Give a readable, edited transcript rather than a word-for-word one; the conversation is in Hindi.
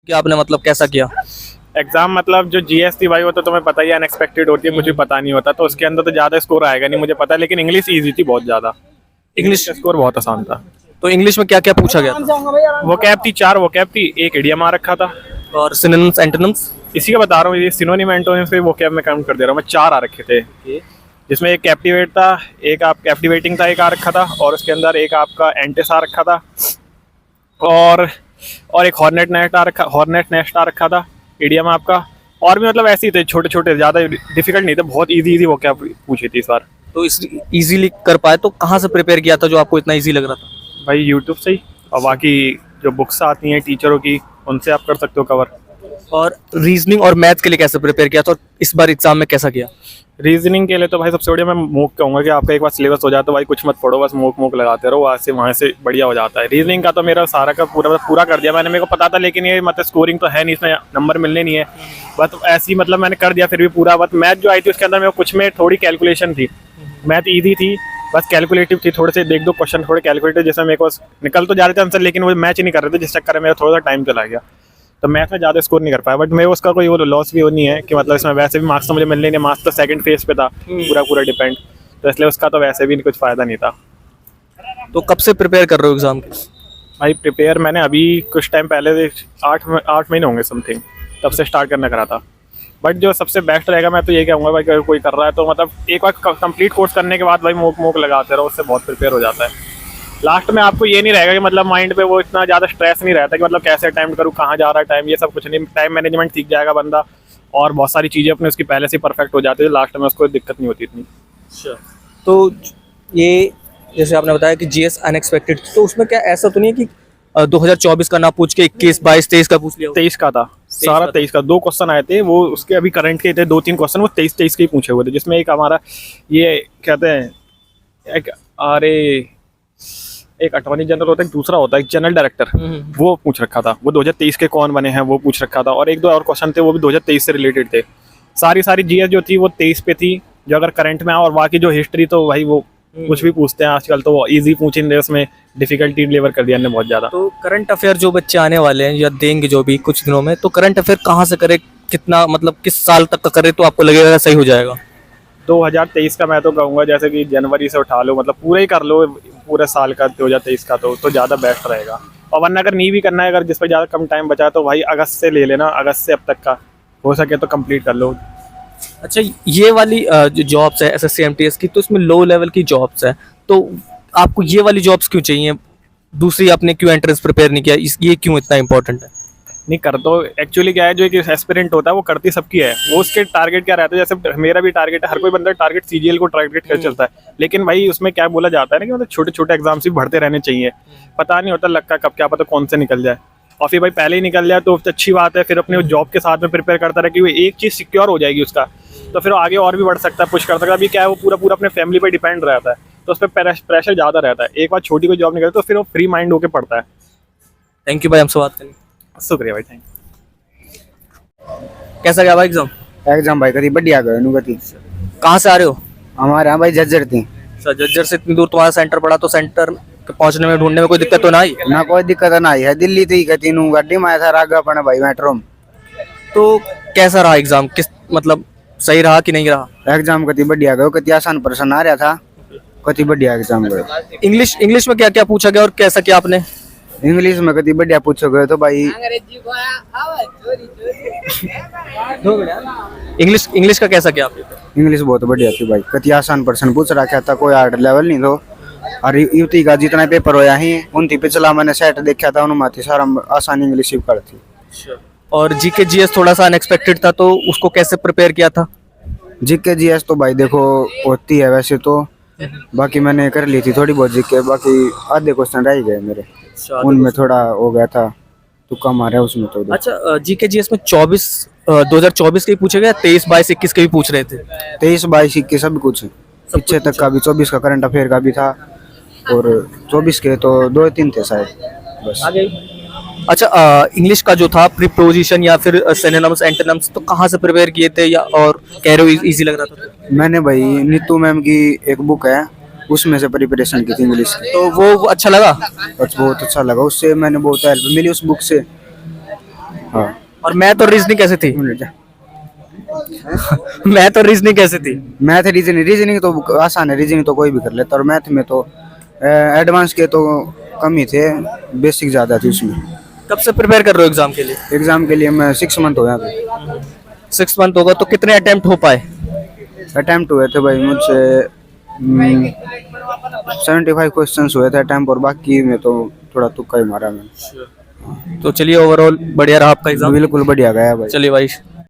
क्या आपने मतलब कैसा किया? एग्जाम मतलब जो जीएस थी भाई वो तो तुम्हें पता ही अनएक्सपेक्टेड होती है, कुछ भी पता नहीं होता, तो उसके अंदर तो ज़्यादा स्कोर आएगा नहीं मुझे पता है, लेकिन इंग्लिश ईजी थी बहुत ज़्यादा। इंग्लिश का स्कोर बहुत आसान था। तो इंग्लिश में क्या क्या पूछा गया था? वो कैब थी, 4 वो कैब थी, एक इडियम आ रखा था। और सिनोनिम्स एंटोनिम्स? इसी का बता रहा हूँ, ये सिनोनिम एंटोनिम से वो कैब में काउंट कर दे रहा हूँ मैं, 4 आ रखे थे, जिसमें एक कैप्टिवेट था, एक आप कैप्टिवेटिंग था, एक आ रखा था, और उसके अंदर एक आपका एंटिस आ रखा था, और एक हॉर्नेट नेस्ट आ रखा था, इडियम आपका। और भी मतलब ऐसे ही थे छोटे छोटे, ज़्यादा डिफिकल्ट नहीं थे, बहुत इजी वो क्या पूछी थी इस बार। तो इस इजीली कर पाए तो कहाँ से प्रिपेयर किया था जो आपको इतना इजी लग रहा था? भाई यूट्यूब से ही, और बाकी जो बुक्स आती हैं टीचरों की, उनसे आप कर सकते हो कवर। और रीजनिंग और मैथ्स के लिए कैसे प्रिपेयर किया था और इस बार एग्जाम में कैसा किया? रीजनिंग के लिए तो भाई सबसे बढ़िया मैं मूक कहूँगा कि आपका एक बार सिलेबस हो जाता है भाई, कुछ मत पढ़ो, बस मूक लगाते रहो, वहाँ से बढ़िया हो जाता है। रीजनिंग का तो मेरा सारा का पूरा कर दिया मैंने, मेरे को पता था, लेकिन ये मतलब स्कोरिंग तो है नहीं, इसमें नंबर मिलने नहीं है, बस ऐसे ही मतलब मैंने कर दिया फिर भी पूरा। बस मैथ जो आई थी उसके अंदर मेरे को कुछ में थोड़ी कैलकुलेशन थी, मैथ ईजी थी, बस कैलकुलेटिव थी, थोड़े से एक दो क्वेश्चन थोड़े कैलकुलेटिव, जैसे मेरे को निकल तो जा रहे थे आंसर, लेकिन वो मैच नहीं कर रहे थे, जिस चक्कर में मेरा थोड़ा सा टाइम चला गया, तो मैथ में ज़्यादा स्कोर नहीं कर पाया। बट मैं उसका कोई वो लॉस भी वो नहीं है कि मतलब इसमें वैसे भी मार्क्स तो मुझे मिलने नहीं, मार्क्स तो सेकंड फेज पे था पूरा डिपेंड, तो इसलिए उसका तो वैसे भी कुछ फ़ायदा नहीं था। तो कब से प्रिपेयर कर रहे हो एग्जाम के? भाई प्रिपेयर मैंने अभी कुछ टाइम पहले 8 महीने होंगे समथिंग, तब से स्टार्ट करना करा था। बट जो सबसे बेस्ट रहेगा मैं तो ये कहूँगा भाई, अगर कोई कर रहा है तो मतलब एक बार कंप्लीट कोर्स करने के बाद भाई मूक लगाते रहो, उससे बहुत प्रिपेयर हो जाता है। लास्ट में आपको ये नहीं रहेगा कि मतलब माइंड पे वो इतना ज़्यादा स्ट्रेस नहीं रहता कि मतलब कैसे अटेम्प्ट करूँ, कहाँ जा रहा है टाइम, ये सब कुछ नहीं, टाइम मैनेजमेंट सीख जाएगा बंदा, और बहुत सारी चीज़ें अपने उसकी पहले से परफेक्ट हो जाती है, लास्ट में उसको दिक्कत नहीं होती इतनी। तो ये जैसे आपने बताया कि जीएस अनएक्सपेक्टेड, तो उसमें क्या ऐसा तो नहीं है कि 2024 का ना पूछ के 21, 22, 23 का पूछ लिया हो? 23 का था, सारा 23 का 2 क्वेश्चन आए थे, वो उसके अभी करंट के थे 2-3 क्वेश्चन, वो 23 के ही पूछे हुए थे, जिसमें एक हमारा ये कहते हैं एक अटॉर्नी जनरल होता है, दूसरा होता है एक जनरल डायरेक्टर, वो पूछ रखा था, वो 2023 के कौन बने हैं वो पूछ रखा था, और एक दो और क्वेश्चन थे वो भी 2023 से रिलेटेड थे। सारी जीएस जो थी वो 23 पे थी, जो अगर करंट में आ, और बाकी जो हिस्ट्री तो भाई वो कुछ भी पूछते हैं आजकल, तो वो इजी पूछ नहीं रहे, उसमें डिफिकल्टी डिलीवर कर दिया हमने बहुत ज़्यादा। तो करंट अफेयर जो बच्चे आने वाले हैं या देंगे जो भी कुछ दिनों में, तो करंट अफेयर कहाँ से करे, कितना मतलब किस साल तक का करे तो आपको लगेगा सही हो जाएगा? 2023 का मैं तो कहूँगा जैसे कि जनवरी से उठा लो, मतलब पूरा ही कर लो पूरे साल का 2023 का, तो ज़्यादा बेस्ट रहेगा। और वरना अगर नहीं भी करना है, अगर जिस पर ज़्यादा कम टाइम बचा है, तो भाई अगस्त से ले लेना, अगस्त से अब तक का हो सके तो कंप्लीट कर लो। अच्छा, ये वाली जो जॉब्स है एसएससी एमटीएस की, तो इसमें लो लेवल की जॉब्स है, तो आपको ये वाली जॉब्स क्यों चाहिए? दूसरी आपने क्यों एंट्रेंस प्रिपेयर नहीं किया, ये क्यों इतना इंपॉर्टेंट है? नहीं कर तो एक्चुअली क्या है, जो एक एस्पिरेंट होता है वो करती सबकी है, वो उसके टारगेट क्या रहता है, जैसे मेरा भी टारगेट है, हर कोई बंदा टारगेट सीजीएल को टारगेट कर चलता है, लेकिन भाई उसमें क्या बोला जाता है ना कि मतलब छोटे छोटे एग्जाम्स भी बढ़ते रहने चाहिए, पता नहीं होता लग का कब क्या पता कौन से निकल जाए, और फिर भाई पहले ही निकल जाए तो अच्छी बात है, फिर अपने जॉब के साथ में प्रिपेयर करता रहे कि वो एक चीज़ सिक्योर हो जाएगी उसका, तो फिर आगे और भी बढ़ सकता है, पुश कर सकता है। अभी क्या है, वो पूरा अपने फैमिली पर डिपेंड रहता है, तो उस पर प्रेशर ज़्यादा रहता है, एक बार छोटी कोई जॉब निकलती तो फिर वो फ्री माइंड होकर पढ़ता है। थैंक यू भाई हमसे बात करने। शुक्रिया भाई, थैंक यू। कैसा गया भाई एग्जाम? एग्जाम भाई कभी बढ़िया गए अनुगति। कहाँ से आ रहे हो? हमारे यहाँ भाई झज्जर थी। सर जज्जर से इतनी दूर तुम्हारा सेंटर पड़ा, तो सेंटर पहुंचने में ढूंढने में कोई दिक्कत तो ना आई? ना कोई दिक्कत ना आई है, दिल्ली थी कहती नू गड्डी में आया था रागा अपने भाई मेट्रो में। तो कैसा रहा एग्जाम, किस मतलब सही रहा कि नहीं रहा? एग्जाम कति बढ़िया गयो, कति आसान प्रश्न आ रहा था, कति बढ़िया एग्जाम गयो। इंग्लिश में क्या क्या पूछा गया और कैसा किया आपने? इंग्लिश में कति बढ़िया पूछो गए तो भाई इंग्लिश का कैसा किया आपने? इंग्लिश बहुत बढ़िया थी भाई, कति आसान प्रश्न पूछ रखा था, कोई हार्ड लेवल नहीं तो। और युवती का जितना पेपर होया ही उनती पिछला मैंने सेट देखा था, उनमें सारा आसान इंग्लिश ही कर थी। और जीके जीएस थोड़ा सा अनएक्सपेक्टेड था, तो उसको कैसे प्रिपेयर किया था? जीके जीएस तो भाई देखो होती है वैसे तो, बाकी मैंने कर ली थी थोड़ी बहुत जीके, बाकी आधे क्वेश्चन रह गए मेरे, उनमें थोड़ा हो गया था तो कम आ रहा है उसमें तो। अच्छा, जीके जीएस में 2024 के ही पूछे गए, 23, 22, 21 के भी पूछ रहे थे? 23, 22, 21 सब कुछ पीछे तक का भी, 24 का करंट अफेयर का भी था, और 24 के तो 2-3 थे शायद बस। अच्छा, इंग्लिश का जो था प्रीपोजिशन या फिर सिनोनिम्स एंटोनिम्स, तो कहाँ से प्रिपेयर किए थे, या और कह रहे हो इजी लग रहा था? मैंने भाई नीतू मैम की एक बुक है उसमें से प्रिपरेशन की थी इंग्लिश की, तो वो अच्छा लगा? बहुत अच्छा लगा, उससे मैंने बहुत हेल्प मिली उस बुक से। हाँ और मैथ और रीजनिंग कैसे थी? मैथ और रीजनिंग कैसे थी? मैथ रीजनिंग तो आसान है, रीजनिंग तो कोई भी कर लेता, और मैथ में तो एडवांस के तो कम ही थे, बेसिक ज़्यादा थी उसमें। कब से प्रिपेयर कर रहे हो एग्जाम के लिए? एग्ज़ाम के लिए मैं 6 मंथ हो गया। 6 मंथ होगा तो कितने अटेम्प्ट हो पाए? अटैम्प्ट हुए थे भाई मुझसे 75 क्वेश्चन हुए थे अटैम्प्ट, और बाकी में तो थोड़ा तुक्का ही मारा मैंने। तो चलिए ओवरऑल बढ़िया रहा आपका एग्जाम। बिल्कुल बढ़िया गया भाई। चलिए भाई